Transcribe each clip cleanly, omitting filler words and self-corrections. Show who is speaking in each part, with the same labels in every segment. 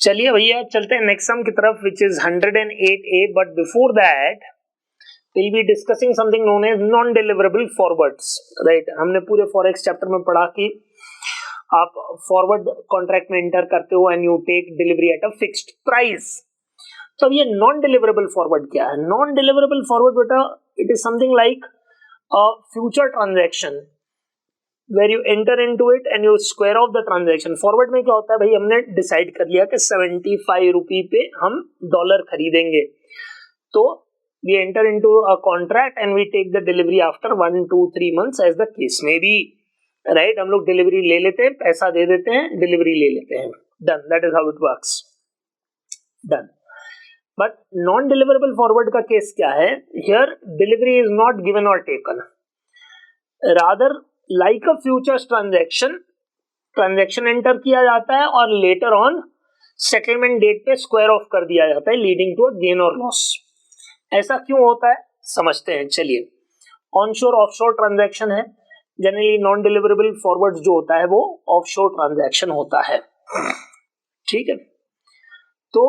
Speaker 1: चलिए भैया चलते हैं नेक्स्ट सम की तरफ which is 108A, but before that we'll be discussing something known as non deliverable forwards, right? हमने पूरे फॉरेक्स चैप्टर में पढ़ा कि आप फॉरवर्ड कॉन्ट्रैक्ट में एंटर करते हो and you take delivery at a fixed price. तो अब ये नॉन डिलीवरेबल फॉरवर्ड क्या है? नॉन डिलीवरेबल फॉरवर्ड बेटा it is something like a future transaction where you enter into it and you square off the transaction। Forward में क्या होता है भाई, हमने डिसाइड कर लिया कि 75 रुपये पे हम डॉलर खरीदेंगे, तो we enter into a contract and we take the delivery after 1, 2, 3 months as the case may be, right? हम लोग डिलीवरी ले लेते हैं, पैसा दे देते हैं, डिलीवरी ले लेते हैं, done, that is how it works, done. But non deliverable forward का केस क्या है? Here delivery is not given और taken, rather like a futures transaction enter किया जाता है और लेटर ऑन सेटलमेंट डेट पे स्क्वायर ऑफ कर दिया जाता है, लीडिंग टू अ गेन और लॉस। ऐसा क्यों होता है समझते हैं। चलिए, ऑनशोर ऑफशोर ट्रांजैक्शन है, जनरली नॉन डिलीवरेबल फॉरवर्ड जो होता है वो ऑफशोर ट्रांजैक्शन होता है, ठीक है। तो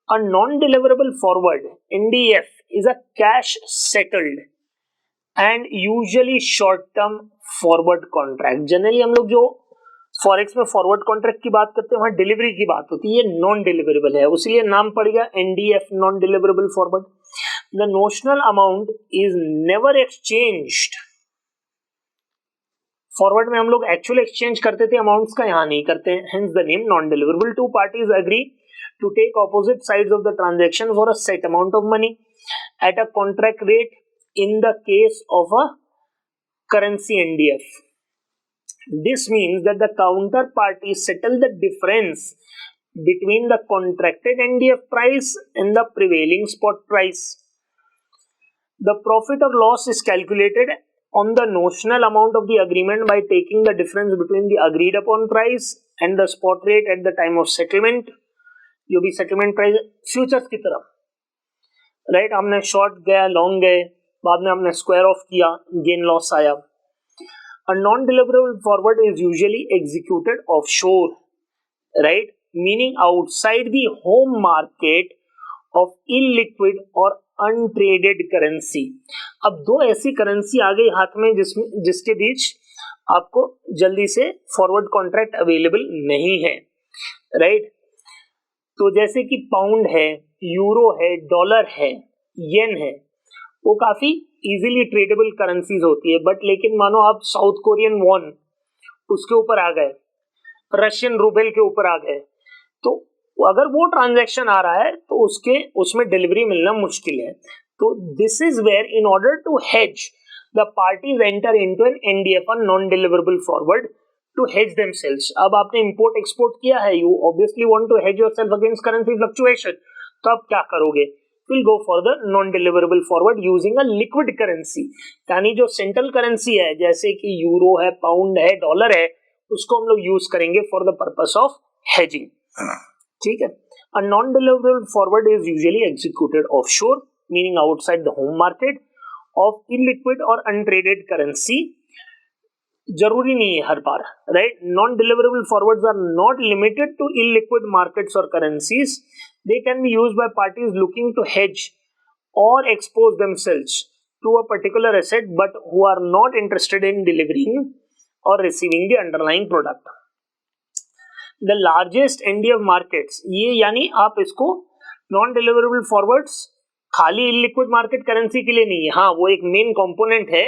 Speaker 1: a non deliverable forward NDF is a cash settled and usually short term forward contract. Generally हम लोग जो फॉरेक्स में फॉरवर्ड कॉन्ट्रैक्ट की बात करते हैं वहां डिलीवरी की बात होती है, ये नॉन डिलीवरेबल है, उसीलिए नाम पड़ गया NDF, non deliverable forward. The notional amount is never exchanged. Forward में हम लोग एक्चुअल एक्सचेंज करते थे, अमाउंट्स का यहां नहीं करते हैं, hence the name non deliverable. Two parties agree to take opposite sides of the transaction for a set amount of money at a contract rate in the case of a currency NDF. This means that the counterparty settle the difference between the contracted NDF price and the prevailing spot price. The profit or loss is calculated on the notional amount of the agreement by taking the difference between the agreed upon price and the spot rate at the time of settlement, जो भी settlement price futures की तरफ, right? हमने short गया, long गए, बाद में हमने स्क्वायर ऑफ किया, गेन लॉस आया। A non deliverable forward is usually executed offshore, right, meaning outside the home market of illiquid और अनट्रेडेड करेंसी। अब दो ऐसी करेंसी आ गई हाथ में जिसके बीच आपको जल्दी से फॉरवर्ड कॉन्ट्रैक्ट अवेलेबल नहीं है, राइट? तो जैसे कि पाउंड है, यूरो है, डॉलर है, येन है, वो काफी इजीली ट्रेडेबल करेंसीज होती है। बट लेकिन मानो आप साउथ कोरियन वॉन उसके ऊपर आ गए, रशियन रूबेल के ऊपर आ गए, तो अगर वो ट्रांजैक्शन आ रहा है तो उसमें डिलीवरी मिलना मुश्किल है। तो this is where in order to hedge the parties enter into an NDF, non deliverable forward, to hedge themselves. अब आपने इंपोर्ट एक्सपोर्ट किया है, you obviously want to hedge yourself against currency fluctuation, तो आप क्या करोगे? will go for the non-deliverable forward using a liquid currency, यानी जो सेंट्रल करेंसी है जैसे कि यूरो है, पाउंड है, डॉलर है, उसको हम लोग यूज करेंगे for the purpose of hedging, ठीक है। A non-deliverable forward is usually executed offshore, meaning outside the home market of illiquid or untraded currency। जरूरी नहीं है हर बार, right? Non deliverable forwards are not limited to illiquid markets और currencies. They can be used by parties looking to hedge और expose themselves to a particular asset but who are not interested in delivering और receiving the underlying product. The largest NDF markets, ये यानी आप इसको non deliverable forwards खाली illiquid market currency के लिए नहीं है, हाँ वो एक मेन कंपोनेंट है।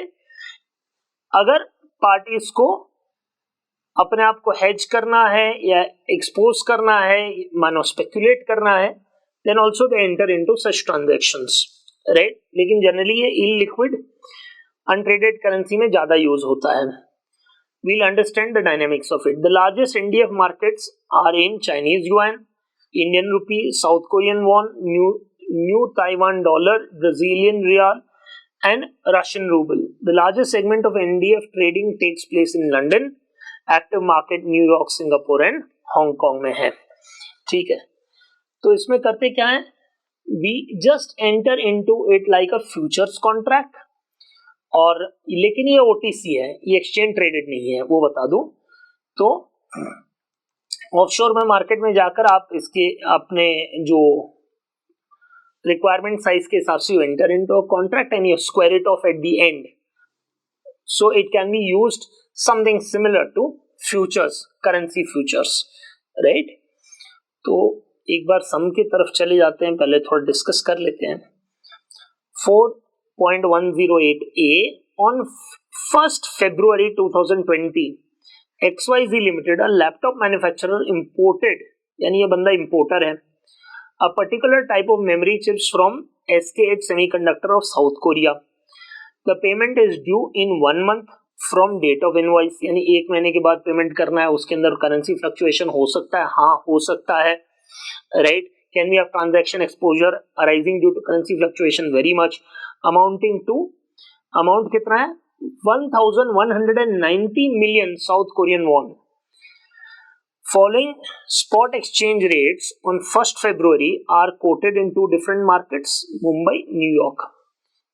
Speaker 1: अगर पार्टीज को अपने आप को हेज करना है या एक्सपोज करना है, मानो स्पेकुलेट करना है, then also they enter into such transactions, right? लेकिन जनरली ये इलिक्विड अनट्रेडेड करेंसी में ज्यादा यूज होता है। We'll understand the dynamics of it. The largest NDF markets are in Chinese yuan, Indian rupee, South Korean won, New Taiwan dollar, Brazilian real and Russian ruble. The largest segment of NDF trading takes place in London. Active market New York, Singapore and Hong Kong में है, ठीक है। तो इसमें करते क्या है? We just enter into it like a futures contract, और लेकिन ये OTC है, ये एक्सचेंज ट्रेडेड नहीं है, वो बता दूं। तो ऑफशोर में मार्केट में जाकर आप इसके अपने जो रिक्वायरमेंट साइज के हिसाब से enter into a contract and you square it off at the end, so it can be used something similar to futures, currency futures, right. तो एक बार सम की तरफ चले जाते हैं, पहले थोड़ा डिस्कस कर लेते हैं। 4.108A on 1st February 2020 XYZ Limited, a laptop manufacturer, imported, यानी ये बंदा इंपोर्टर है, a particular type of memory chips from SKH Semiconductor of South Korea. The payment is due in 1 month from date of invoice, यानी 1 महीने के बाद payment करना है। उसके अंदर करेंसी फ्लक्चुएशन हो सकता है, हाँ हो सकता है, right. Can we have transaction exposure arising due to currency fluctuation? Very much, amounting to, amount कितना है, 1190 million South Korean won. Following spot exchange rates on 1st February are quoted in 2 different markets, Mumbai, New York.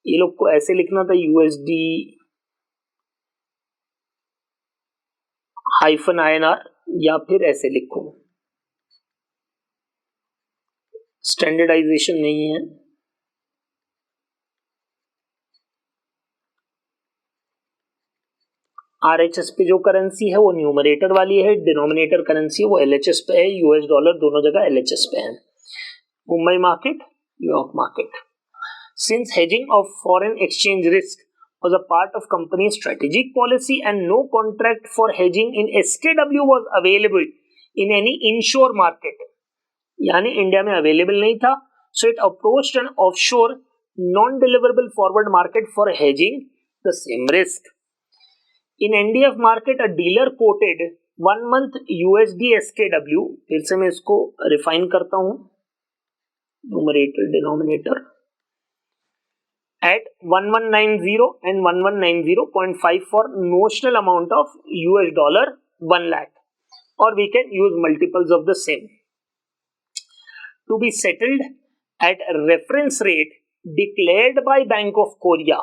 Speaker 1: ये लोग को ऐसे लिखना था, USD -INR, या फिर ऐसे लिखो, स्टैंडर्डाइजेशन नहीं है। RHS पे जो करेंसी है वो न्यूमरेटर वाली है, डिनोमिनेटर करेंसी है वो LHS पे है, US डॉलर दोनों जगह LHS पे है। Mumbai market, New York market. Since hedging of foreign exchange risk was a part of company's strategic policy and no contract for hedging in SKW was available in any inshore market, यानी India में available नहीं था, so it approached an offshore non-deliverable forward market for hedging the same risk. In NDF market, a dealer quoted 1 month USD SKW, फिर से मैं इसको refine करता हूं, numerator denominator, at 1190 and 1190.5 for notional amount of US dollar 1 lakh, or we can use multiples of the same, to be settled at reference rate declared by Bank of Korea.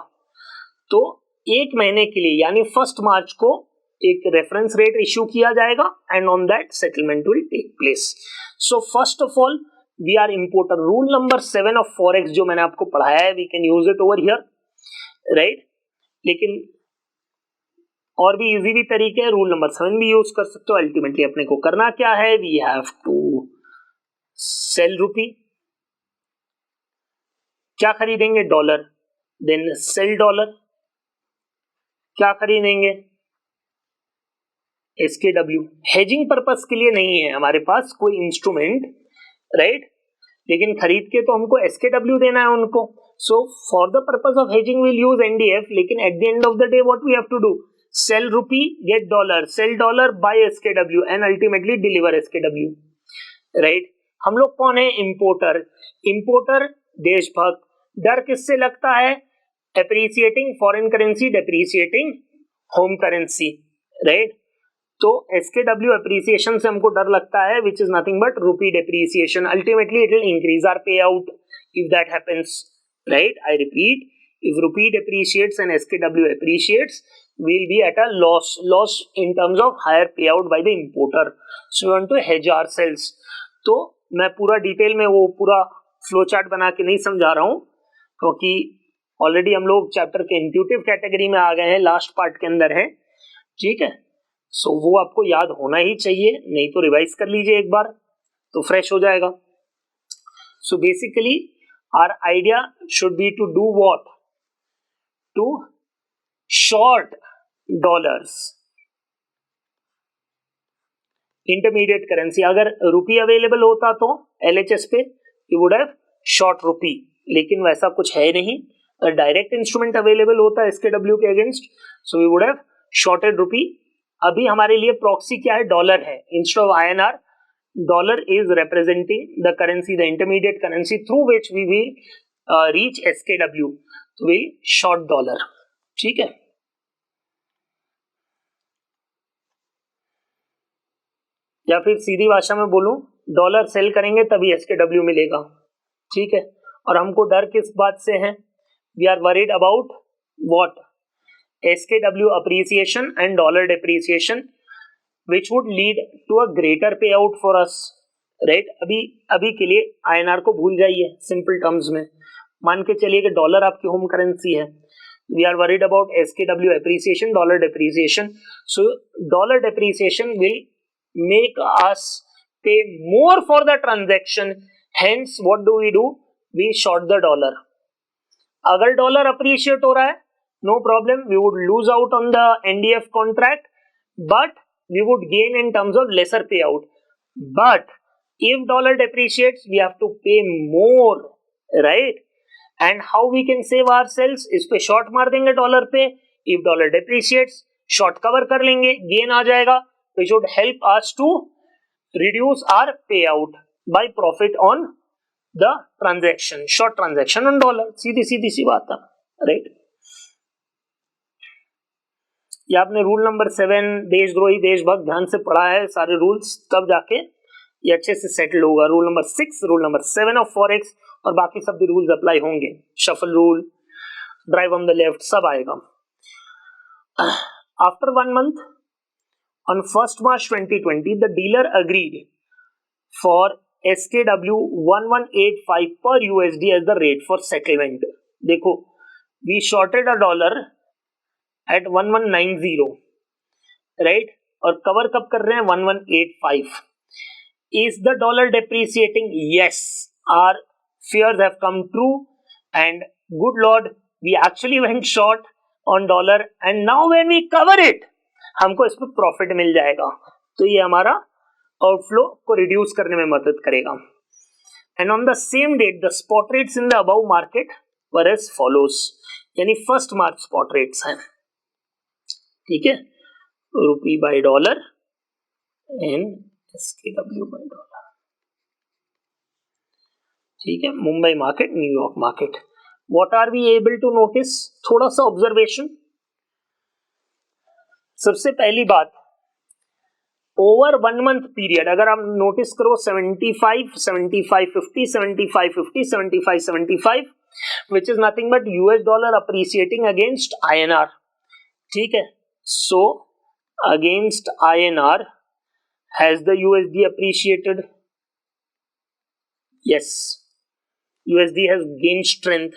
Speaker 1: तो 1 महीने के लिए यानी 1 मार्च को एक reference rate issue किया जाएगा and on that settlement will take place. So first of all we are importer, rule number 7 of forex जो मैंने आपको पढ़ाया है, we can use it over here, right. लेकिन और भी इजी भी तरीके हैं, रूल नंबर 7 भी यूज कर सकते हो। अल्टीमेटली अपने को करना क्या है, वी हैव टू सेल रूपी, क्या खरीदेंगे, डॉलर, देन सेल डॉलर, क्या खरीदेंगे, SKW। हेजिंग पर्पस के लिए नहीं है हमारे पास कोई इंस्ट्रूमेंट, राइट, लेकिन खरीद के तो हमको SKW देना है उनको। So for the purpose of hedging will use NDF, लेकिन at the end of the day what we have to do, sell rupee get dollar, sell dollar bye SKW and ultimately deliver SKW, right. हम लोग कौन है, importer. Importer देशभक्त, डर किससे लगता है, appreciating foreign currency, depreciating home currency, right. तो SKW एप्रिसिएशन से हमको डर लगता है, which is nothing but rupee depreciation. Ultimately it will increase our pay out if that happens, right. I repeat, if rupee depreciates and SKW appreciates, we'll be at a loss in terms of higher payout by the importer, so we want to hedge ourselves। तो मैं पूरा detail में वो पूरा flow chart बना के नहीं समझा रहा हूं, क्योंकि ऑलरेडी हम लोग चैप्टर के इंट्यूटिव कैटेगरी में आ गए हैं, लास्ट पार्ट के अंदर है, ठीक है। सो वो आपको याद होना ही चाहिए, नहीं तो रिवाइज कर लीजिए एक बार तो फ्रेश हो जाएगा। So basically our idea should be to do what, to short dollars, intermediate currency. अगर रुपी अवेलेबल होता तो LHS पे you would have short rupee, लेकिन वैसा कुछ है नहीं। डायरेक्ट इंस्ट्रूमेंट अवेलेबल होता है SKW के against, so we would have shorted rupee. अभी हमारे लिए प्रॉक्सी क्या है, डॉलर है instead of INR। Dollar is representing the currency, the intermediate currency through which we will reach SKW, तो वी शॉर्ट डॉलर, ठीक है। या फिर सीधी भाषा में बोलूं, डॉलर सेल करेंगे तभी SKW मिलेगा, ठीक है। और हमको डर किस बात से है, we are worried about what, SKW appreciation and dollar depreciation. which would lead to a greater payout for us, right? अभी के लिए INR को भूल जाइए सिंपल टर्म्स में, मान के चलिए कि डॉलर आपकी होम करेंसी है, we are worried about SKW appreciation, dollar depreciation. So dollar depreciation will make us pay more for the transaction, hence what do? We short the dollar. अगर dollar appreciate हो रहा है, no problem, we would lose out on the NDF contract, but we would gain in terms of lesser payout. But if dollar depreciates, we have to pay more, right? And how we can save ourselves? इस पे short मार देंगे dollar पे. If dollar depreciates, short cover कर लेंगे, gain आ जाएगा. Which would help us to reduce our payout by profit on the transaction, short transaction on dollar. सीधी सी बात है, right? ये आपने रूल नंबर 7 देशद्रोही देशभक्त ध्यान से पढ़ा है सारे रूल्स, तब जाके ये अच्छे से सेटल होगा. Rule number 6, rule number 7 of forex, और बाकी सब भी रूल्स अप्लाई होंगे. Shuffle rule, drive on the left, सब आएगा. After 1 month, on 1st March 2020, the dealer agreed for SKW 1185 per USD as the rate for settlement. देखो, we shorted a dollar at 1190, right? और cover कब कर रहे हैं? 1185. Is the dollar depreciating? Yes, our fears have come true, and good lord, we actually went short on dollar, and now when we cover it, हमको इस पर profit मिल जाएगा. तो ये हमारा आउटफ्लो को रिड्यूस करने में मदद करेगा. And on the same date the spot rates in the above market were as follows, यानी 1st March स्पॉट रेट्स हैं. ठीक है, rupee by dollar and SKW by dollar. ठीक है, Mumbai market, New York market. What are we able to notice? थोड़ा सा observation. सबसे पहली बात, ओवर 1 month पीरियड अगर आप नोटिस करो 75, 75, 50, 75, 50, 75, 75, which is nothing but US dollar appreciating against INR. ठीक है, so against INR has the USD appreciated? Yes, USD has gained strength.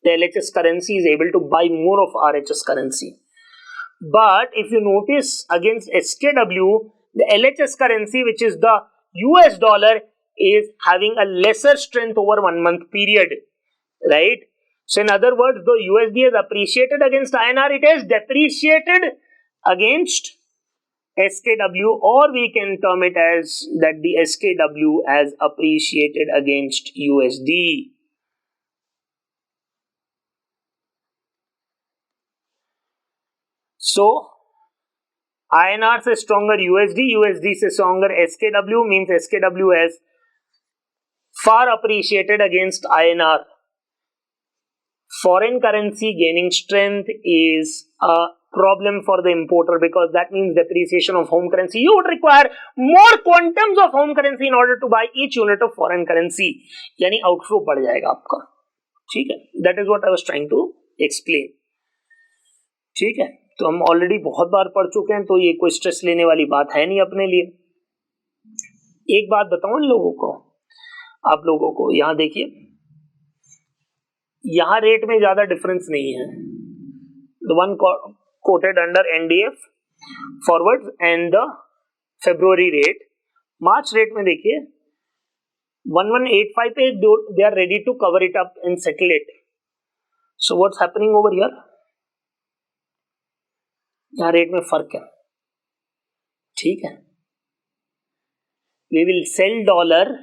Speaker 1: The LHS currency is able to buy more of RHS currency. But if you notice against SKW, the LHS currency, which is the US dollar, is having a lesser strength over 1 month period, right? So in other words, though USD has appreciated against INR, it has depreciated against SKW, or we can term it as that the SKW has appreciated against USD. So INR से stronger USD, USD से stronger SKW, means SKW has far appreciated against INR. Foreign currency gaining strength is a problem for the importer, because that means depreciation of home currency. You would require more quantums of home currency in order to buy each unit of foreign currency. यानी outflow बढ़ जाएगा आपका. ठीक है, that is what I was trying to explain. ठीक है, तो हम ऑलरेडी बहुत बार पढ़ चुके हैं, तो ये कोई स्ट्रेस लेने वाली बात है नहीं अपने लिए. एक बात बताऊं इन लोगों को, आप लोगों को, यहां देखिए, यहां रेट में ज्यादा डिफरेंस नहीं है. The one quoted under NDF forward and the February rate. March rate में देखिए 1185 पे they are ready to cover it up and settle it. So what's happening over here? यहां रेट में फर्क है. ठीक है, we will sell dollar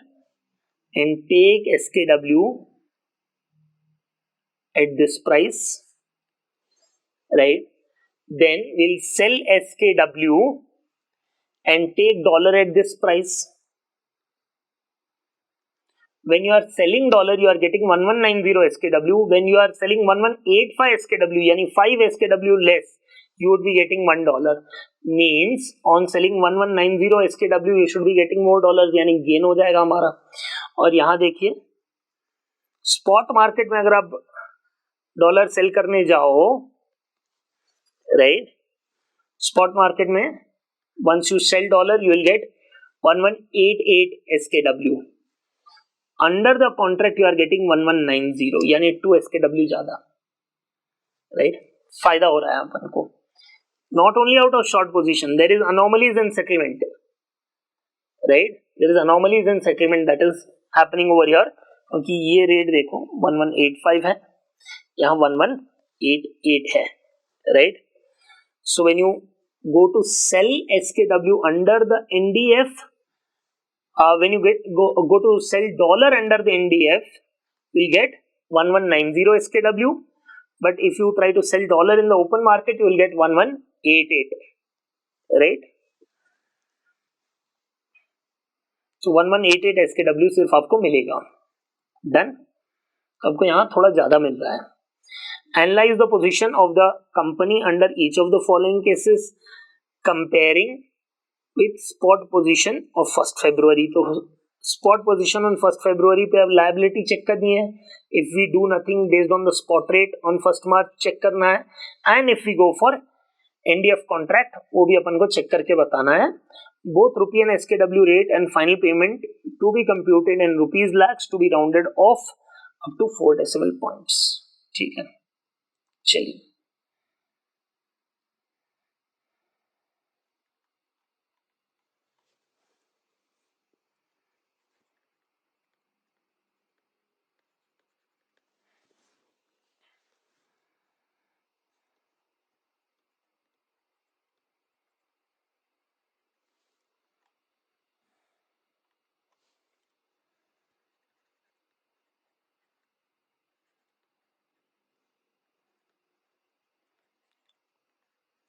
Speaker 1: and take SKW at this price, right? Then we'll sell SKW and take dollar at this price. When you are selling dollar, you are getting 1190 SKW. When you are selling 1185 SKW, yani 5 SKW less, you would be getting $1. Means on selling 1190 SKW, you should be getting more dollars, यानी gain हो जाएगा हमारा. और यहां देखिए spot market में अगर आप डॉलर सेल करने जाओ, राइट, स्पॉट मार्केट में Once you sell dollar, you will get 1188 SKW. Under the contract, you are getting 1190, यानी 2 SKW ज्यादा, right? फायदा हो रहा है अपन को. Not only out of short position, there is anomalies in settlement, right? There is anomalies in settlement that is happening over here. क्योंकि ये rate देखो 1185 है, यहाँ 1188 है, right? So when you go to sell SKW under the NDF, when you go to sell dollar under the NDF, you'll get 1190 SKW. But if you try to sell dollar in the open market, you will get 1188, right? So 1188 SKW सिर्फ आपको मिलेगा. Done. आपको यहाँ थोड़ा ज्यादा मिल रहा है. Analyze the position of the company under each of the following cases, comparing with spot position of 1st February. तो spot position on 1st February पे अब liability चेक करनी है. If we do nothing based on the spot rate on 1st March check करना है. And if we go for NDF contract, वो भी अपन को चेक करके बताना है. Both rupee and SKW rate and final payment to be computed in rupees lakhs to be rounded off up to 4 decimal points. ठीक है, चलिए.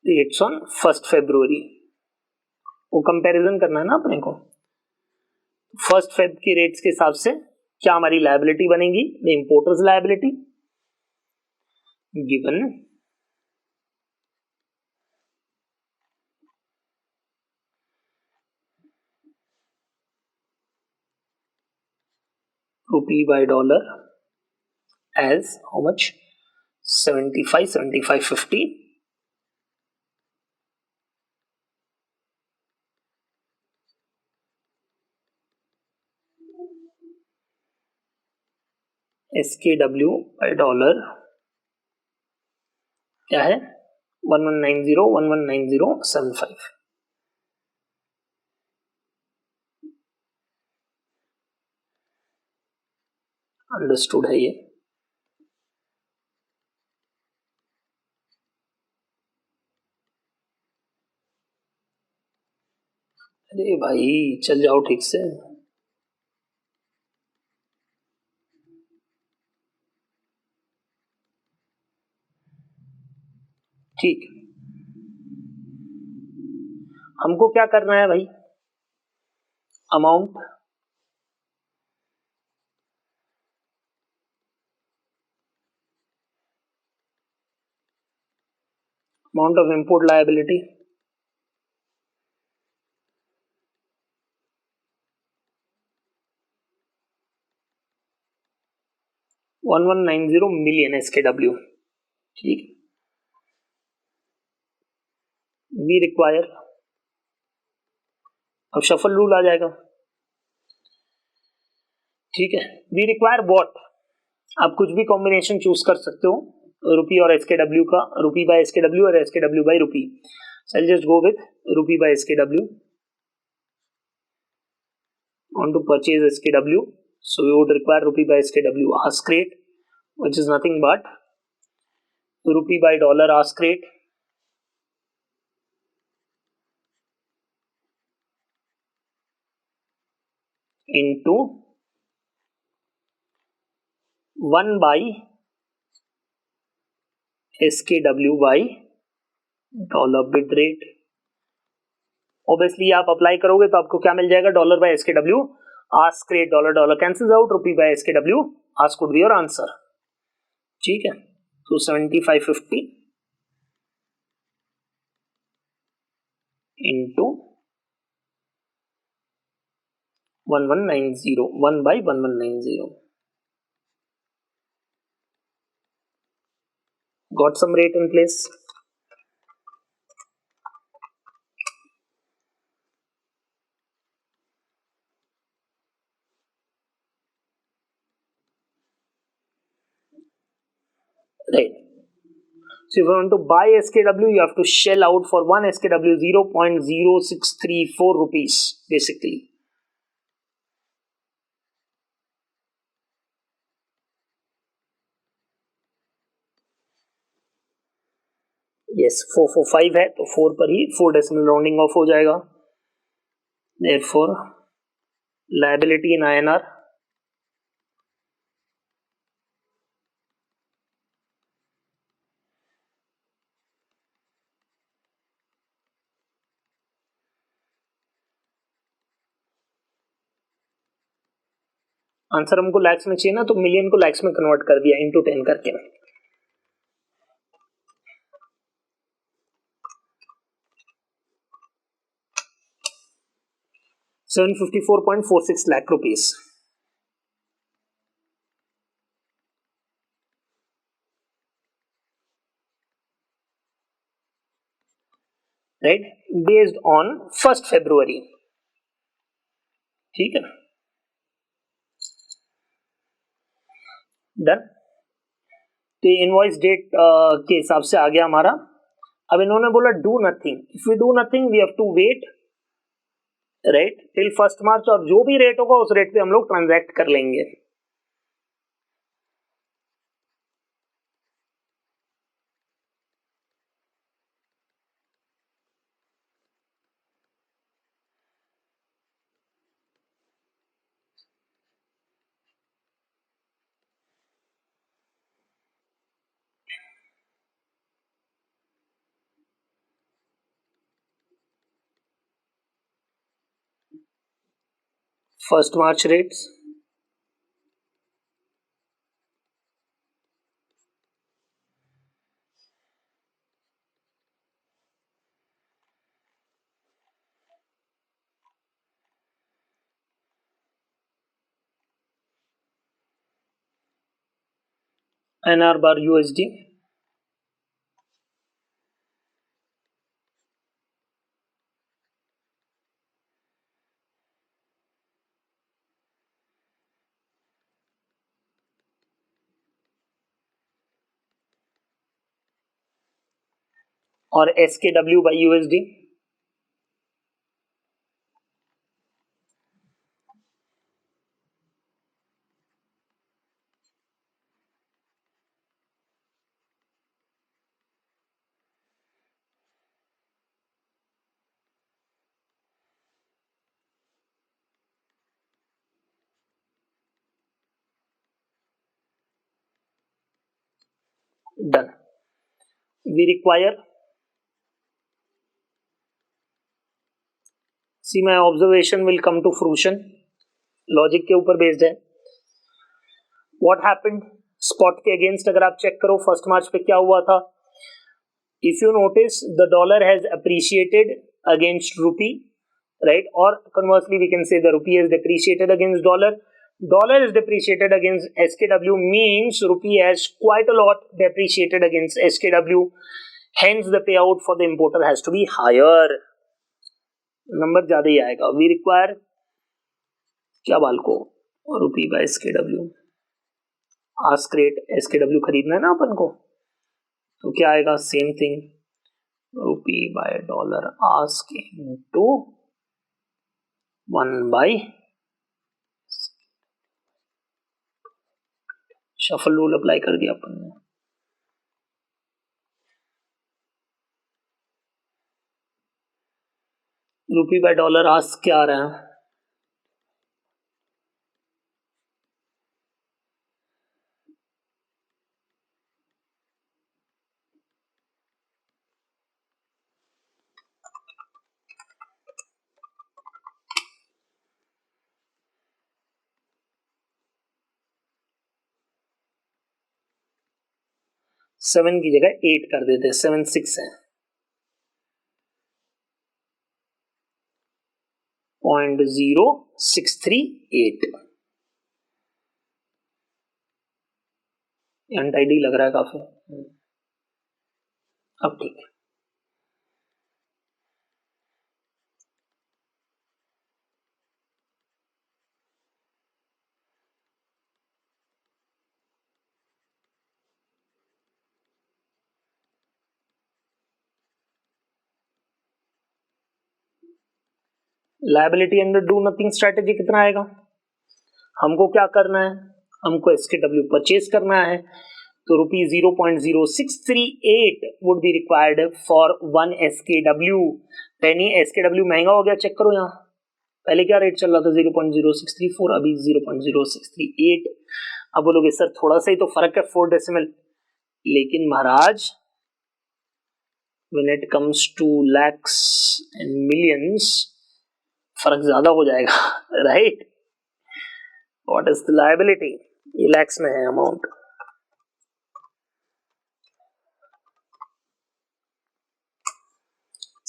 Speaker 1: रेट्स ऑन 1st February, वो कंपैरिजन करना है ना अपने को. 1st Feb की रेट्स के हिसाब से क्या हमारी लायबिलिटी बनेगी. The importers liability given rupee by dollar as how much? 75.50. SKW by dollar क्या है? 1190.75. अंडरस्टूड है ये. अरे भाई चल जाओ ठीक से. ठीक, हमको क्या करना है भाई. Amount of import liability 1190 million SKW. ठीक, वी रिक्वायर, अब शफल रूल आ जाएगा. ठीक है, वी रिक्वायर वॉट. आप कुछ भी कॉम्बिनेशन चूज कर सकते हो रुपी और SKW का, रुपी बाय SKW और SKW bye rupee. So I'll just go with rupee by SKW. Want to purchase SKW, so we would require rupee by SKW ask rate, which is nothing but rupee by dollar ask rate into 1 by SKW by dollar bid rate. Obviously आप apply करोगे तो आपको क्या मिल जाएगा. Dollar bye SKW ask rate, dollar dollar cancels out, rupee by SKW ask would be your answer. ठीक है, तो 75.50 into 1190, 1 by 1190. Got some rate in place. right? So if you want to buy SKW, you have to shell out for one SKW 0.0634 rupees basically. Yes, 445 है तो 4 पर ही 4 decimal rounding off हो जाएगा. Therefore liability in INR answer हमको लैक्स में चाहिए ना, तो मिलियन को लैक्स में कन्वर्ट कर दिया इंटू 10 करके. 754.46 lakh rupees. Right, based on 1st February. ठीक है, डन. तो इनवॉइस डेट के हिसाब से आ गया हमारा. अब इन्होंने बोला do nothing. If we do nothing we have to wait right till 1st March, और जो भी रेट होगा उस रेट पे हम लोग ट्रांजैक्ट कर लेंगे. First March rates. NR bar USD. और SKW by USD. Done. We require, see my observation will come to fruition. Logic के ऊपर बेस्ड है. व्हाट हैपेंड स्पॉट के अगेंस्ट अगर आप चेक करो 1st March पे क्या हुआ था. If you notice the dollar has appreciated against rupee, right, और conversely we can say the rupee has depreciated against dollar. Dollar is depreciated against SKW means rupee has quite a lot depreciated against SKW. Hence the payout for the importer has to be higher. Number ज्यादा ही आएगा. We require क्या बाल को rupee by SKW. Ask rate SKW खरीदना है ना अपन को, तो क्या आएगा same thing rupee by dollar ask into 1 by shuffle rule apply कर दिया अपन ने. रूपी बाय डॉलर आस्क क्या आ रहा है. सेवन की जगह 8 कर देते. 7.6 है. 0.0638. अनटाइडी लग रहा है काफी. अब ठीक है. Liability under do nothing strategy कितना आएगा? हमको क्या करना है, हमको SKW परचेज करना है, तो ₹0.0638 would be required for 1 SKW। यानी SKW महंगा हो गया, चेक करो यहाँ, पहले क्या रेट चल रहा था 0.0634, अभी 0.0638। अब बोलोगे सर थोड़ा सा ही तो फर्क है 4 डेसिमल, लेकिन महाराज when it comes to lakhs and millions फर्क ज्यादा हो जाएगा, right? What is the liability? ये लैक्स में है अमाउंट।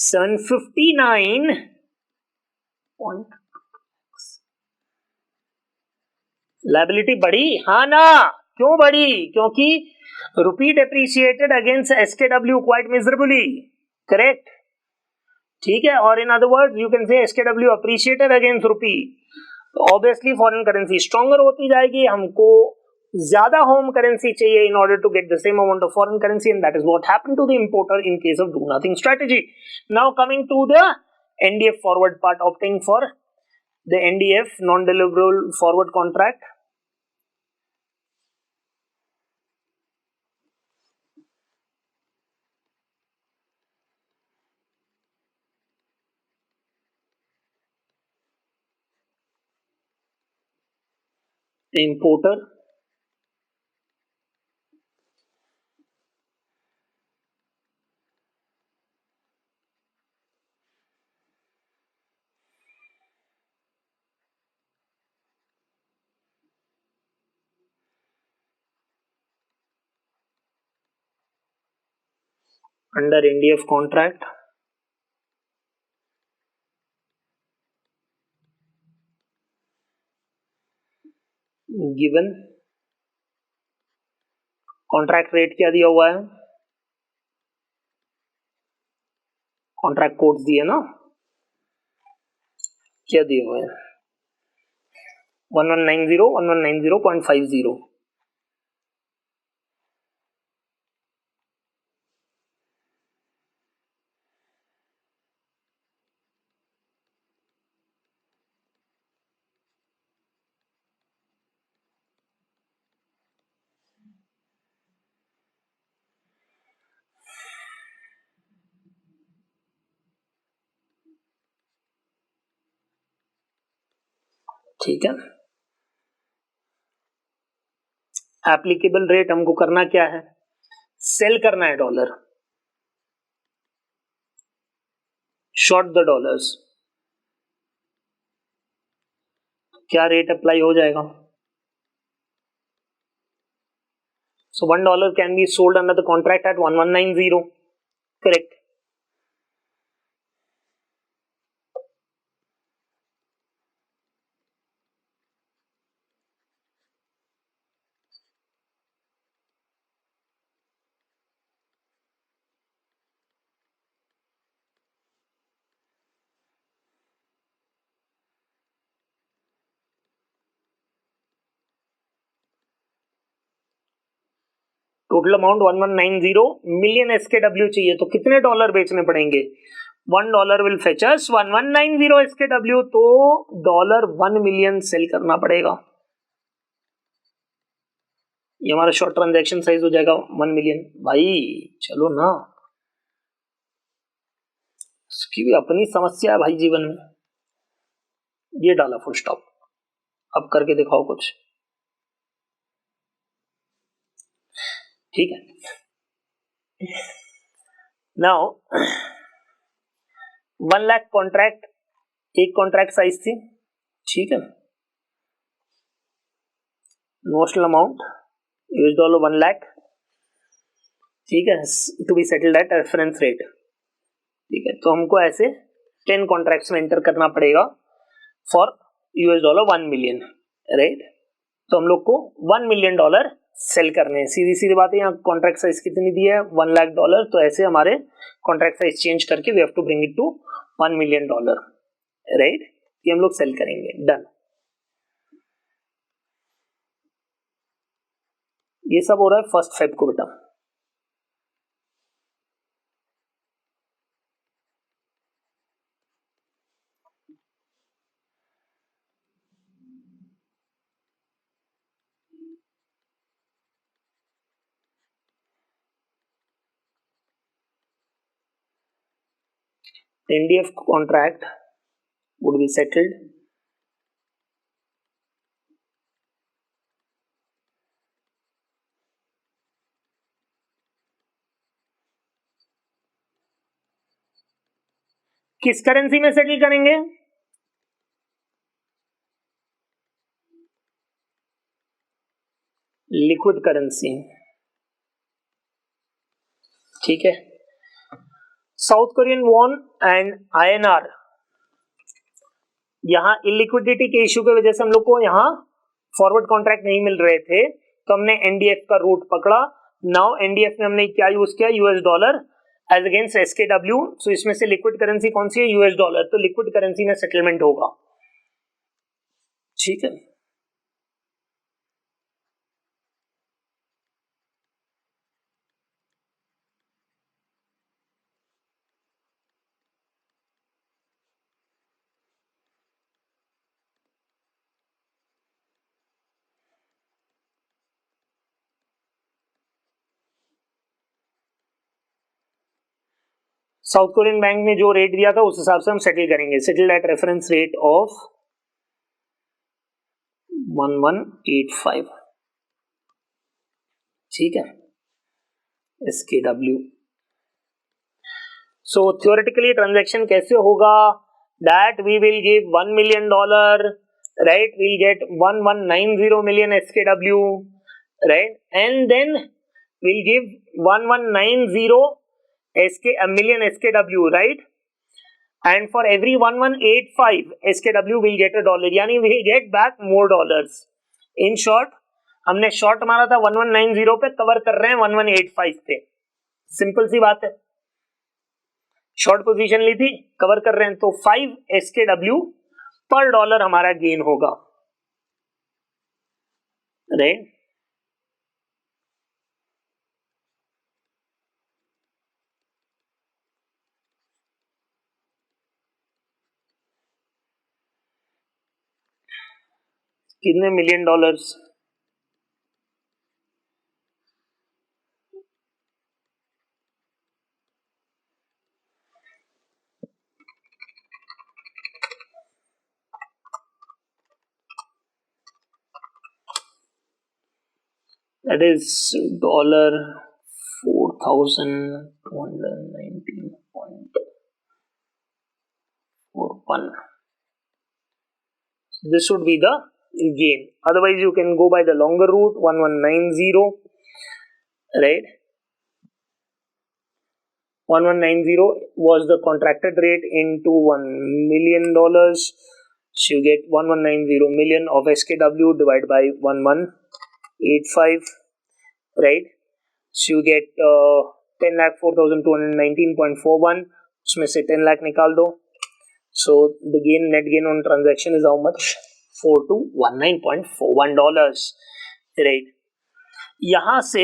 Speaker 1: $759 लायबिलिटी बढ़ी, हाँ ना? क्यों बढ़ी? क्योंकि rupee depreciated against SKW quite miserably, correct? ठीक है, और in other words you can say SKW appreciated against rupee, तो ऑब्वियसली फॉरेन करेंसी स्ट्रॉन्गर होती जाएगी, हमको ज्यादा होम करेंसी चाहिए in order to get the same amount of foreign currency, and that is what happened to the importer in case of do nothing strategy. Now coming to the NDF forward part, opting for the NDF non-deliverable forward contract. The importer under NDF contract given contract rate क्या दिया हुआ है, contract codes दिए ना, क्या दिए हुए हैं? 1190 1190.50। ठीक है, एप्लीकेबल रेट हमको करना क्या है, सेल करना है डॉलर, शॉर्ट द डॉलर्स। क्या रेट अप्लाई हो जाएगा? So $1 can be sold under the contract at 1190, correct? Total amount 1190 million SKW चाहिए, तो कितने डॉलर बेचने पड़ेंगे? $1 विल फेच अस 1190 SKW, तो $1 मिलियन सेल करना पड़ेगा। ये हमारा शॉर्ट ट्रांजैक्शन साइज हो जाएगा 1 मिलियन। भाई चलो ना, इसकी भी अपनी समस्या है भाई जीवन में। ये डाला फुल स्टॉप, अब करके दिखाओ कुछ, ठीक है? नाउ 1 लाख कॉन्ट्रैक्ट, एक कॉन्ट्रैक्ट साइज थी, ठीक है? नोशनल अमाउंट $1 1 लाख, ठीक है, to be settled at reference rate, ठीक है? तो हमको ऐसे 10 कॉन्ट्रैक्ट्स में एंटर करना पड़ेगा फॉर $1 मिलियन, राइट? तो हम लोग को $1 मिलियन सेल करने हैं, सीधी सीधी बात है। यहाँ कॉन्ट्रैक्ट साइज कितनी दी है? $1 लाख, तो ऐसे हमारे कॉन्ट्रैक्ट साइज चेंज करके we have to bring it to $1 million, right? ये हम लोग सेल करेंगे, डन। ये सब हो रहा है 1 फेब को बेटा। NDF contract would be settled किस करेंसी में सेटल करेंगे? लिक्विड करेंसी, ठीक है। South Korean von and INR, यहां इलिक्विडिटी के इश्यू की वजह से हम लोग को यहां फॉरवर्ड कॉन्ट्रैक्ट नहीं मिल रहे थे, तो हमने NDF का रूट पकड़ा। नाउ NDF में हमने क्या यूज किया? US dollar as against SKW। So इसमें से लिक्विड करेंसी कौन सी है? US dollar. तो लिक्विड करेंसी में सेटलमेंट होगा, ठीक है। साउथ कोरियन बैंक ने जो रेट दिया था उस हिसाब से हम सेटल करेंगे। Settle at reference rate of 1185, ठीक है, SKW। सो थियोरेटिकली ट्रांजैक्शन कैसे होगा? That we will give $1 million, right? We'll get 1190 million SKW, right? And then we'll give 1190 million SKW, right? And for every 1185 SKW we'll get $1, यानी we'll get back more dollars. In short, हमने short मारा था 1190 पे, cover कर रहे हैं 1185 पे। Simple सी बात है, शॉर्ट पोजीशन ली थी, कवर कर रहे हैं, तो 5 SKW पर डॉलर हमारा गेन होगा, राइट? कितने million dollars? That is $4,219.41. This should be the gain. Otherwise, you can go by the longer route, 1190, right? 1190 was the contracted rate into $1 million. So you get 1190 million of SKW divided by 1185, right? So you get 10,04,219.41. उसमें से 10 लाख निकाल दो. So the gain, net gain on transaction is how much? $4,219.41, right? यहां से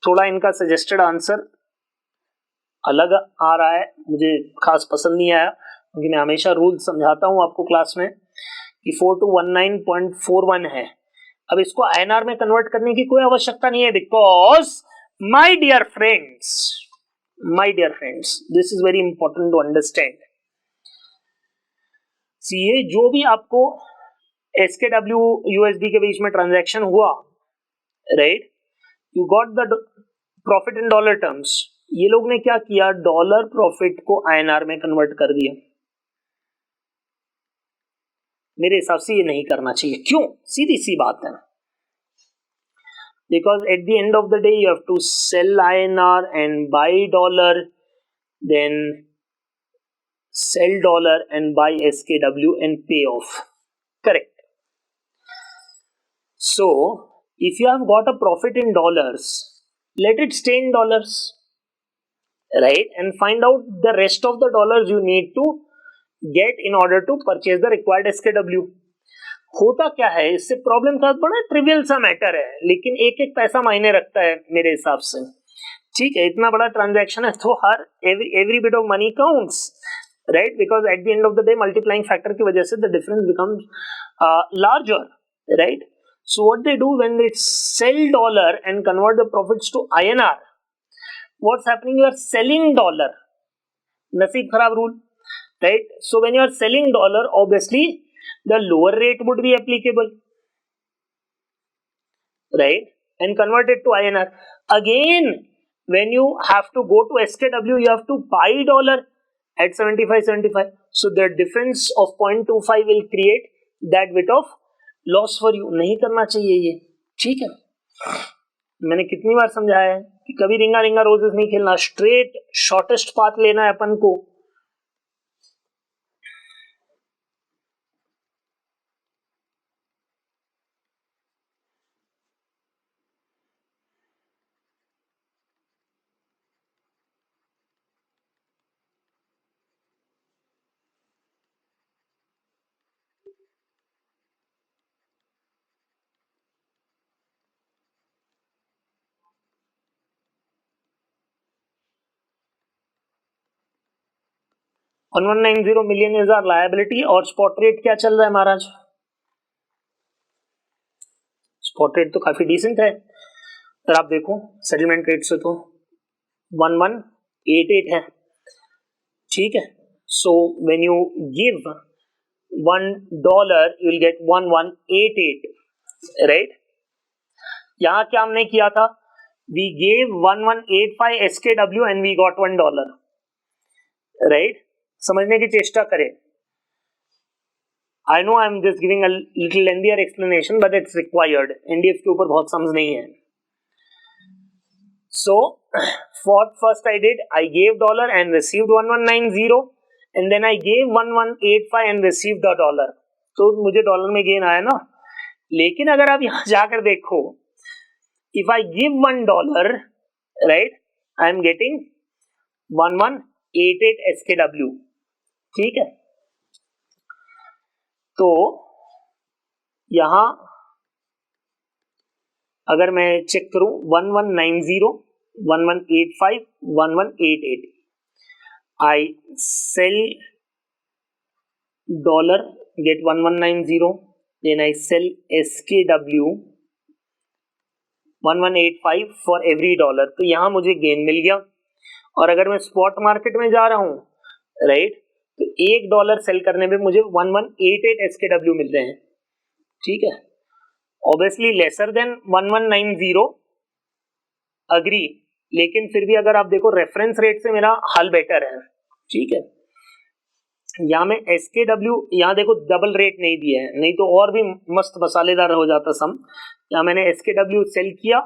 Speaker 1: थोड़ा इनका suggested answer अलग आ रहा है, मुझे खास पसंद नहीं आया, क्योंकि मैं हमेशा रूल समझाता हूं आपको क्लास में कि 4219.41 है। अब इसको INR में कन्वर्ट करने की कोई आवश्यकता नहीं है, because my dear friends, this is very important to understand. ये जो भी आपको SKW USD के बीच में ट्रांजैक्शन हुआ, right, you got the profit in dollar terms. ये लोग ने क्या किया? डॉलर प्रॉफिट को INR में कन्वर्ट कर दिया। मेरे हिसाब से ये नहीं करना चाहिए। क्यों? सीधी सी बात है, because at the end of the day you have to sell INR and buy dollar, then sell dollar and buy SKW and pay off, correct? So if you have got a profit in dollars, let it stay in dollars, right? And find out the rest of the dollars you need to get in order to purchase the required SKW. होता क्या है, इससे problem का बड़ा trivial सा matter है, लेकिन एक एक पैसा मायने रखता है मेरे हिसाब से, ठीक है? इतना बड़ा ट्रांजैक्शन है तो हर every bit of money counts, right? Because at the end of the day multiplying factor की वजह से the difference becomes larger, right? So what they do when they sell dollar and convert the profits to INR, what's happening? You are selling dollar. नसीब खराब rule, right? So when you are selling dollar, obviously the lower rate would be applicable, right? And convert it to INR. Again, when you have to go to SKW, you have to buy dollar at 75.75. So the difference of 0.25 will create that bit of loss for you. नहीं करना चाहिए ये, ठीक है? मैंने कितनी बार समझाया है कि कभी रिंगा रिंगा रोजेस नहीं खेलना, स्ट्रेट शॉर्टेस्ट पाथ लेना है अपन को. $1190 million is our liability और स्पॉट रेट क्या चल रहा है महाराज? स्पॉट रेट तो काफी डिसेंट है. अगर आप देखो सेटलमेंट रेट से तो 1188 है, ठीक है. So when you give $1 you will get 1188, right? यहां क्या हमने किया था? We gave 1185 SKW and we got $1, right? समझने की चेष्टा करें. I know I'm just giving a little lengthier explanation, but it's required. NDF के ऊपर बहुत सम्स नहीं है. So what first I did, I gave dollar and received 1190, and then I gave 1185 and received the dollar. तो मुझे dollar में gain आया ना. लेकिन अगर आप यहां जाकर देखो, if I give $1, right, I am getting 1188 SKW, ठीक है. तो यहां अगर मैं चेक करूं 1190, 1185, 1188, I sell dollar, get 1190, then I sell SKW 1185 for every dollar. तो यहां मुझे गेन मिल गया. और अगर मैं स्पॉट मार्केट में जा रहा हूं, राइट, तो $1 सेल करने पे मुझे 1188 SKW मिल रहे हैं, ठीक है. Obviously lesser than 1190, agree. लेकिन फिर भी अगर आप देखो रेफरेंस रेट से मेरा हल बेटर है, ठीक है. यहां में SKW, यहां देखो डबल रेट नहीं दिया है, नहीं तो और भी मस्त मसालेदार हो जाता सम. यहां मैंने SKW सेल किया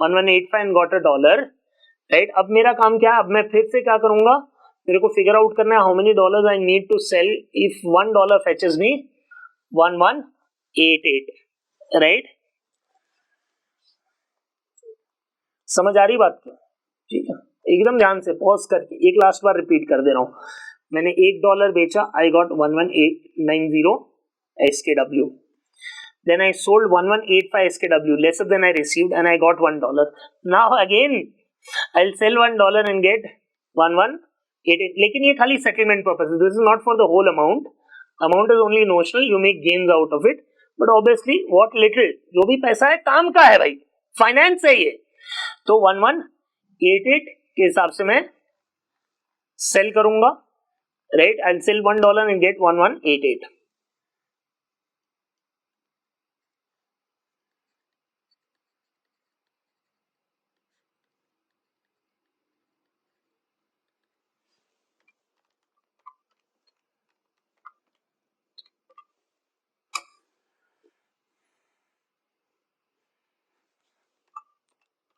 Speaker 1: 1185 एंड गॉट $1, राइट. अब मेरा काम क्या है? अब मैं फिर से क्या करूंगा? मेरे को फिगर आउट करना है how many dollars I need to sell if $1 fetches me 1188, right. समझ आ रही बात क्या? ठीक है, एकदम ध्यान से पॉज करके एक लास्ट बार रिपीट कर दे रहा हूं. मैंने $1 बेचा, I got 1190 SKW. Then I sold 1185 SKW, lesser than I received, and I got $1. Now again I'll sell $1 and get 1188. लेकिन ये खाली settlement purpose. This is not for the whole amount. Amount is only notional. You make gains out of it. But obviously what little, जो भी पैसा है काम का है भाई, फाइनेंस है ये. तो 1188 के हिसाब से मैं सेल करूंगा, right. I'll sell $1 and get 1188.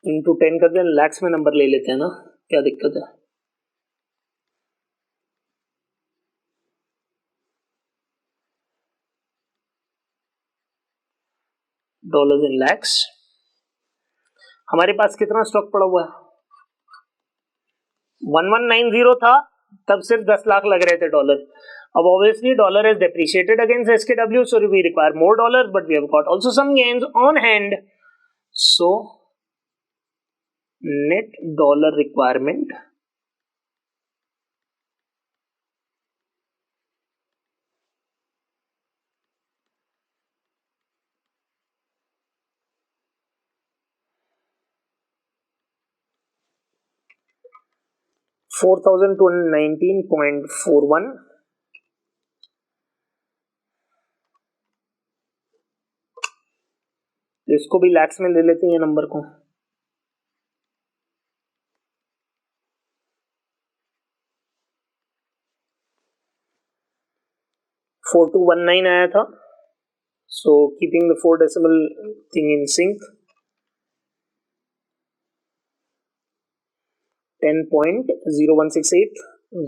Speaker 1: Into 10 कर दें, लैक्स में नंबर ले लेते हैं ना, क्या दिक्कत है? Dollars in lakhs. हमारे पास कितना स्टॉक पड़ा हुआ है? 1190 था तब सिर्फ 10 लाख लग रहे थे डॉलर. अब obviously dollar is depreciated against SKW, so we require more dollars, but we have got also some gains on hand. So net dollar requirement $4,219.41 तो इसको भी लैक्स में ले लेते हैं ये नंबर को। 4219 आया था। So keeping the 4 decimal thing in sync, 10.0168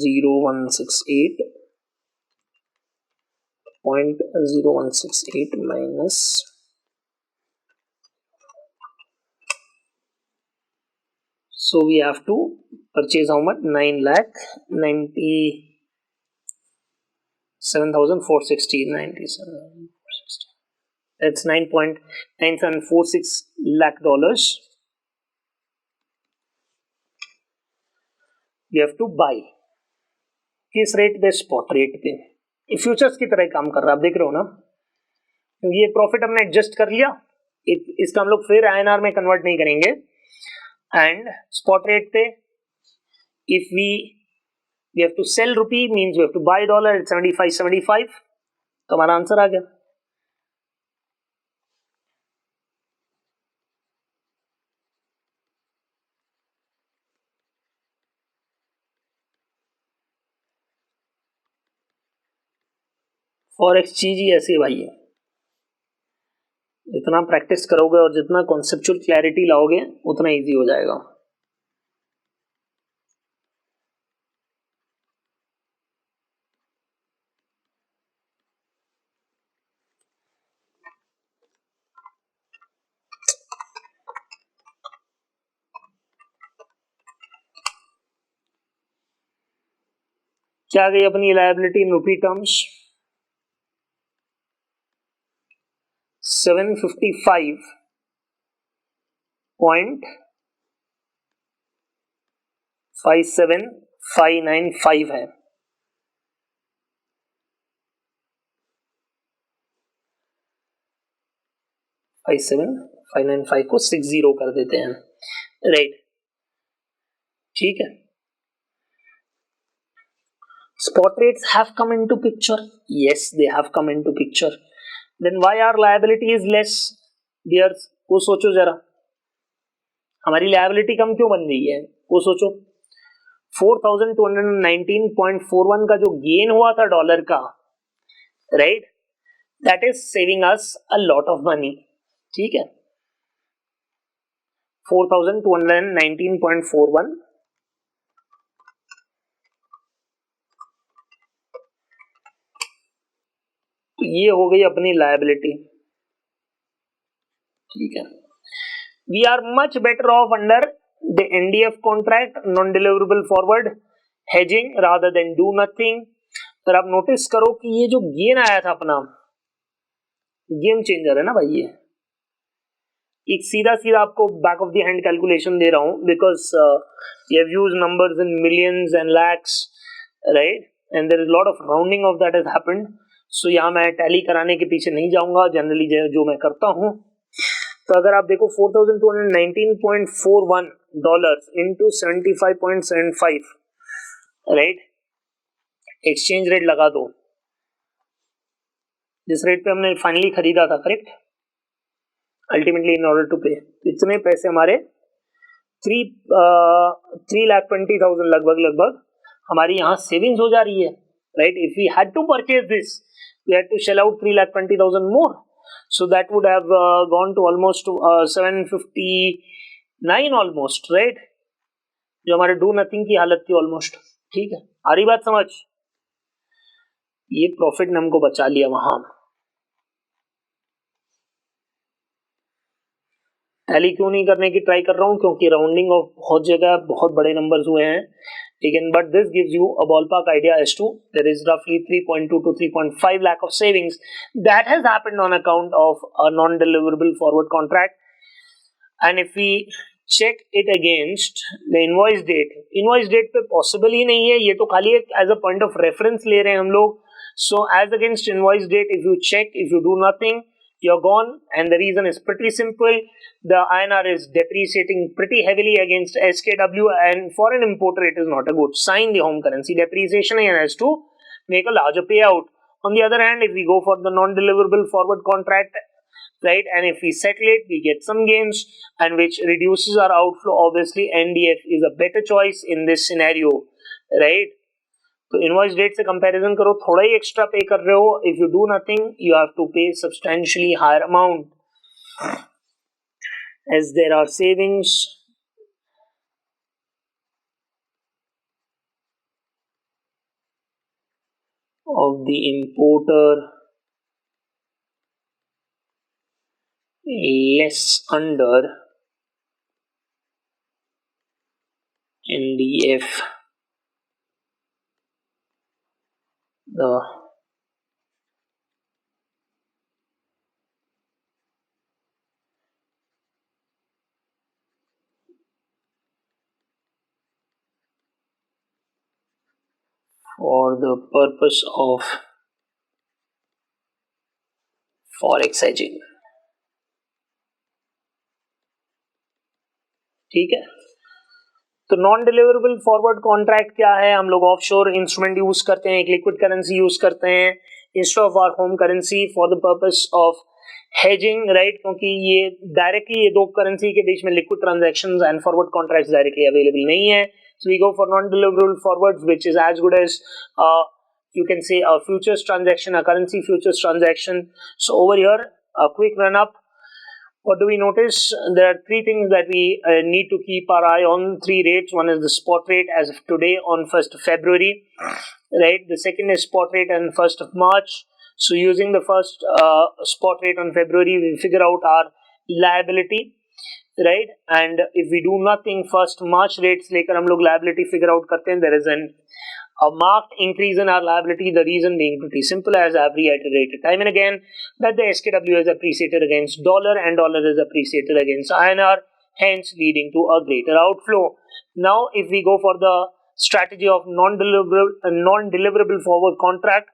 Speaker 1: 0168.0168 minus, so we have to purchase how much? 9,97,460. That's $9.9746 lakh. We have to buy किस रेट पे? स्पॉट रेट पे। फ्यूचर्स की तरह काम कर रहा है, आप देख रहे हो ना, क्योंकि ये प्रॉफिट हमने एडजस्ट कर लिया, इसका हम लोग फिर INR में कन्वर्ट नहीं करेंगे। एंड स्पॉट रेट पे if we have to sell rupee means we have to buy dollar at 75.75, तो हमारा आंसर आ गया। फॉरेक्स चीज ही ऐसी भाई है, जितना प्रैक्टिस करोगे और जितना कॉन्सेप्चुअल क्लैरिटी लाओगे उतना इजी हो जाएगा। क्या गई अपनी लायबिलिटी इन रुपी टर्म्स? 755.57595 है। फाइव सेवन 595 को 60 कर देते हैं, राइट? ठीक है। Spot rates have come into picture. Yes, they have come into picture. Then why our liability is less? Dears, वो सोचो जरा, हमारी liability कम क्यों बन गई है? वो सोचो, 4,219.41 का जो गेन हुआ था डॉलर का, right? That is saving us a lot of money. ठीक है, 4,219.41, तो ये हो गई अपनी लायबिलिटी। ठीक है, we are much better off under the NDF contract, non deliverable forward hedging, rather than do nothing. अगर आप नोटिस करो कि ये जो गेन आया था अपना, गेम चेंजर है ना भाई, ये एक सीधा सीधा आपको back of the hand calculation दे रहा हूं, because you have used numbers in millions and lakhs, right? And there is lot of rounding off that has happened. So यहाँ मैं टैली कराने के पीछे नहीं जाऊंगा, जनरली जो मैं करता हूँ। तो अगर आप देखो 4,219.41 dollar into 75.75, right? Exchange rate लगा दो, जिस रेट पे हमने फाइनली खरीदा था, correct? Ultimately in order to pay, इतने पैसे हमारे 3,20,000 लगभग हमारी यहाँ सेविंग्स हो जा रही है, right? If we had to purchase this, we had to shell out 3,20,000 more, so that would have gone to almost 759 almost, right? जो हमारे डू नथिंग की हालत थी ऑलमोस्ट। ठीक है, आ रही बात समझ? ये प्रॉफिट ने हमको बचा लिया वहां। टैली क्यों नहीं करने की ट्राई कर रहा हूं? क्योंकि राउंडिंग ऑफ बहुत जगह बहुत बड़े नंबर्स हुए हैं, again, but this gives you a ballpark idea as to there is roughly 3.2 to 3.5 lakh of savings that has happened on account of a non-deliverable forward contract. And if we check it against the invoice date पे possible ही नहीं है, ये तो खाली एक as a point of reference ले रहे हैं हम लोग। So as against invoice date, if you check, if you do nothing, you're gone, and the reason is pretty simple. The INR is depreciating pretty heavily against SKW, and for an importer it is not a good sign, the home currency depreciation, and has to make a larger payout. On the other hand, if we go for the non-deliverable forward contract, right? And if we settle it, we get some gains, and which reduces our outflow. Obviously, NDF is a better choice in this scenario, right? तो invoice date से comparison करो, थोड़ा ही extra pay कर रहे हो. If you do nothing, you have to pay substantially higher amount, as there are savings of the importer less under NDF. The for the purpose of forex hedging. ठीक है. तो non deliverable forward contract क्या है? हम लोग offshore instrument use करते हैं, एक लिक्विड करेंसी यूज करते हैं instead of our home currency for the purpose of hedging, right? क्योंकि ये डायरेक्टली ये दो करेंसी के बीच में liquid transactions and forward contracts directly available नहीं है. So we go for non-deliverable forwards, which is as good as you can say a futures transaction, a currency futures transaction. So over here, a quick run up. What do we notice? There are three things that we need to keep our eye on. Three rates. One is the spot rate as of today on 1st of February, right? The second is spot rate on 1st of March. So using the first spot rate on February, we figure out our liability, right? And if we do nothing, first March rates लेकर हम लोग liability figure out करते हैं. There is a marked increase in our liability. The reason being pretty simple, as I've reiterated time and again, that the SKW is appreciated against dollar and dollar is appreciated against INR, hence leading to a greater outflow. Now, if we go for the strategy of non-deliverable forward contract,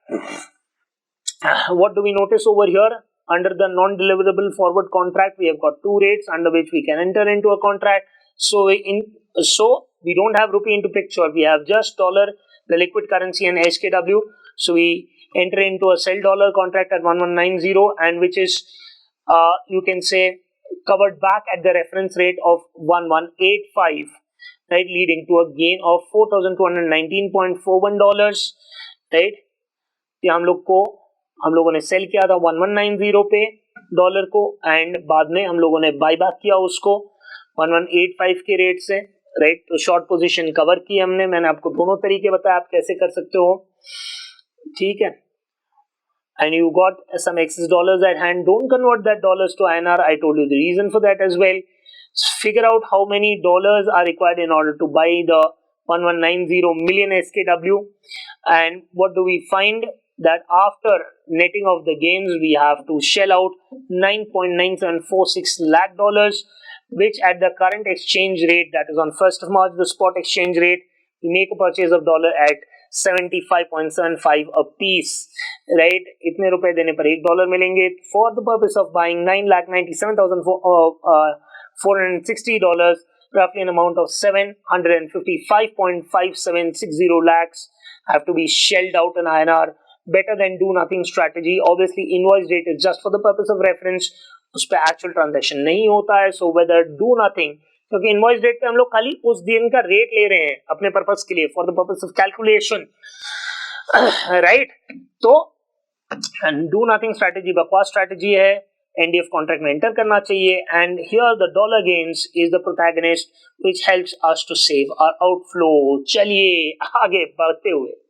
Speaker 1: what do we notice over here? Under the non-deliverable forward contract, we have got two rates under which we can enter into a contract. So we don't have rupee into picture. We have just dollar, the liquid currency, and SKW. So we enter into a sell dollar contract at 1190, and which is you can say covered back at the reference rate of 1185, right, leading to a gain of $4,219.41, right? हम लोगों ने cell किया था 1190 पे dollar को, and बाद में हम लोगों ने बाय बैक किया उसको 1185 के रेट से, राइट? तो शॉर्ट पोजीशन कवर की हमने. मैंने आपको दोनों तरीके बताया आप कैसे कर सकते हो, ठीक है? And you got some excess dollars at hand. Don't convert that dollars to INR. I told you the reason for that as well. Figure out how many dollars are required in order to buy the 1190 million SKW. And what do we find? That after netting of the gains, we have to shell out $9.9746 lakh, which at the current exchange rate, that is on 1st of March, the spot exchange rate, we make a purchase of dollar at 75.75 a piece, right? इतने रुपए देने पर $1 मिलेंगे for the purpose of buying $9,97,460, roughly an amount of 755.5760 lakhs have to be shelled out in INR. Better than do nothing strategy. Obviously, invoice date is just for the purpose of reference. उस पे actual transaction नहीं होता है. So whether do nothing, क्योंकि invoice date पे हम लोग खाली उस दिन का रेट ले रहे हैं अपने पर्पस के लिए, for the purpose of calculation, right? तो do nothing strategy बकवास strategy है. NDF contract में enter करना चाहिए. And here the dollar gains is the protagonist which helps us to save our outflow. चलिए आगे बढ़ते हुए